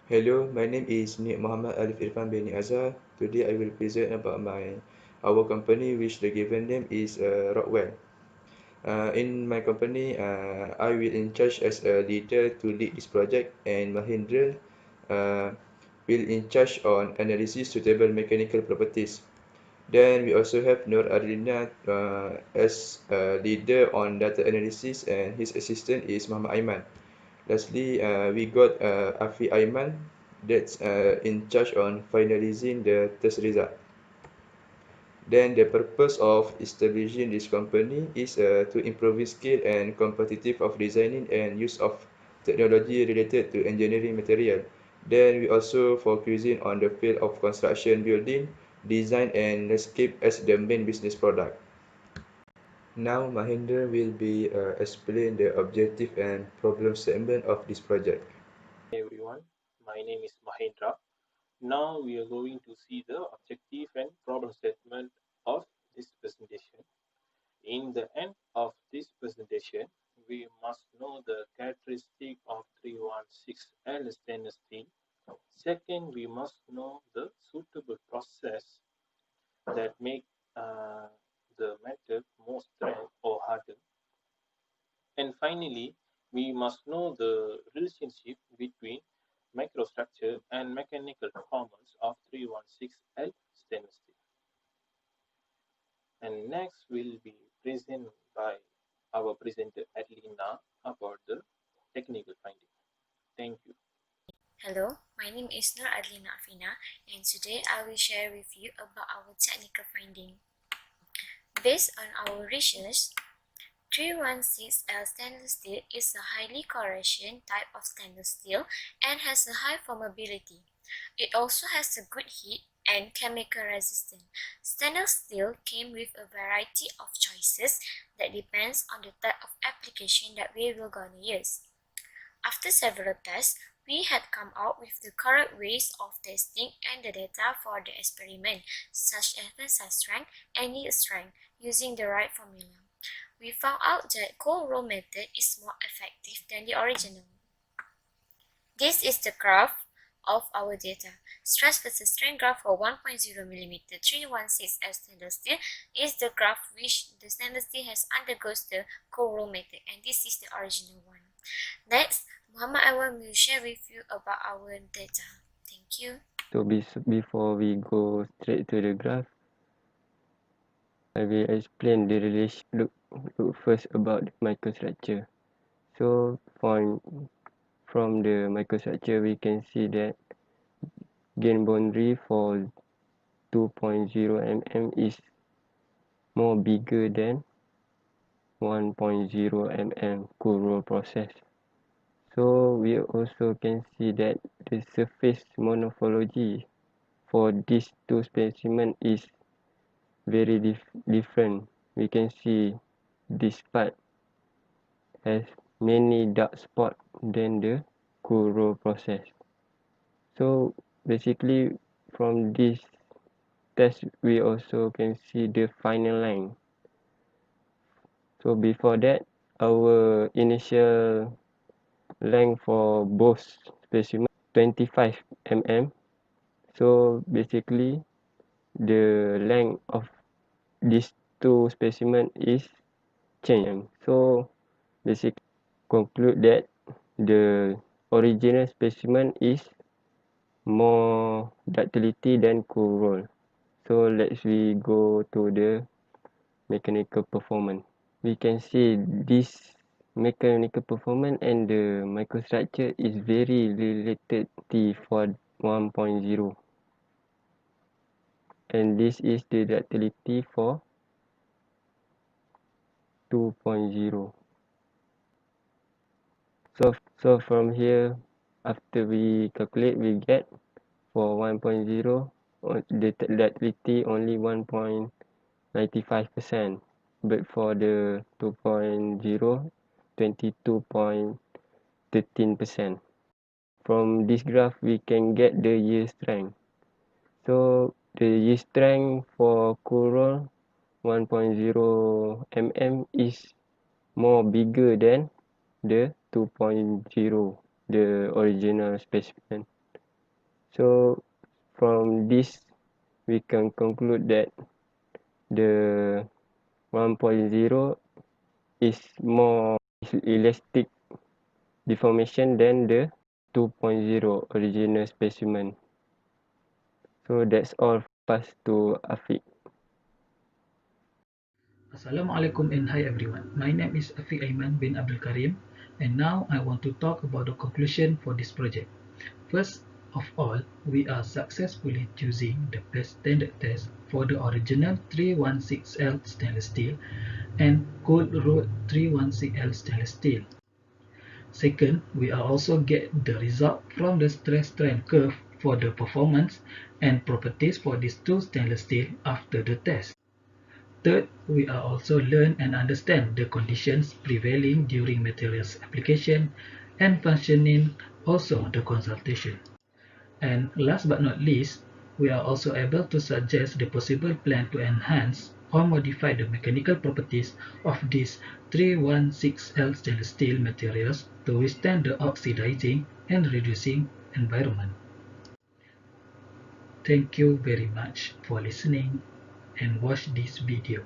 Hello, my name is Nik Muhammad Alif Irfan bin Azhar. Today I will present about our company, which the given name is Rockwell. In my company, I will in charge as a leader to lead this project, and Mahindra uh, will in charge on analysis suitable mechanical properties. Then we also have Nur Arlina as a leader on data analysis, and his assistant is Muhammad Aiman. Lastly, we got Afi Aiman that's in charge on finalizing the test result. Then the purpose of establishing this company is to improve skill and competitive of designing and use of technology related to engineering material. Then we also focusing on the field of construction building, design and landscape as the main business product. Now Mahinder will be explain the objective and problem statement of this project. Everyone, my name is Mahendra. Now we are going to see the objective and problem statement of this presentation. In the end of this presentation, we must know the characteristic of 316L stainless steel. Second, we must know the suitable process that make uh, the metal more strength or harden. And finally, we must know the relationship between microstructure and mechanical performance of 316L stainless steel. And next will be presented by our presenter Adelina about the technical finding. Thank you. Hello, my name is Nur Adlina Afina, and today I will share with you about our technical finding. Based on our research, 316L stainless steel is a highly corrosion type of stainless steel and has a high flammability. It also has a good heat and chemical resistance. Stainless steel came with a variety of choices that depends on the type of application that we will gonna use. After several tests, we had come out with the correct ways of testing and the data for the experiment, such as tensile strength and yield strength, using the right formula. We found out that cold roll method is more effective than the original. This is the graph of our data. Stress versus strain graph for 1.0mm 316 as stainless steel is the graph which the stainless steel has undergoes the cold roll method, and this is the original one. Next, Muhammad Awam will share with you about our data. Thank you. So before we go straight to the graph, I will explain the relation. Look first about the microstructure. So from the microstructure, we can see that gain boundary for 2.0 mm is more bigger than 1.0 mm cold roll process. So we also can see that the surface morphology for these two specimens is very different. We can see this part has many dark spots than the cold roll process. So basically from this test we also can see the final line. So before that, our initial length for both specimens 25 mm. So basically the length of these two specimens is changed. So basically conclude that the original specimen is more ductility than cold roll. So we go to the mechanical performance. We can see this mechanical performance and the microstructure is very related for 1.0, and this is the ductility for 2.0. So from here, after we calculate, we get for 1.0 the ductility only 1.95%, but for the 2.0 22.13%. From this graph we can get the yield strength. So the yield strength for cold roll 1.0 mm is more bigger than the 2.0, the original specimen. So from this we can conclude that the 1.0 is more elastic deformation than the 2.0 original specimen. So that's all. Pass to Afiq. Assalamualaikum and hi everyone. My name is Afiq Aiman bin Abdul Karim, and now I want to talk about the conclusion for this project. First of all, we are successfully choosing the best standard test for the original 316L stainless steel and cold rolled 316L stainless steel. Second, we are also get the result from the stress strain curve for the performance and properties for these two stainless steel after the test. Third, we are also learn and understand the conditions prevailing during materials application and functioning, also the consultation. And last but not least, we are also able to suggest the possible plan to enhance or modify the mechanical properties of these 316L stainless steel materials to withstand the oxidizing and reducing environment. Thank you very much for listening and watch this video.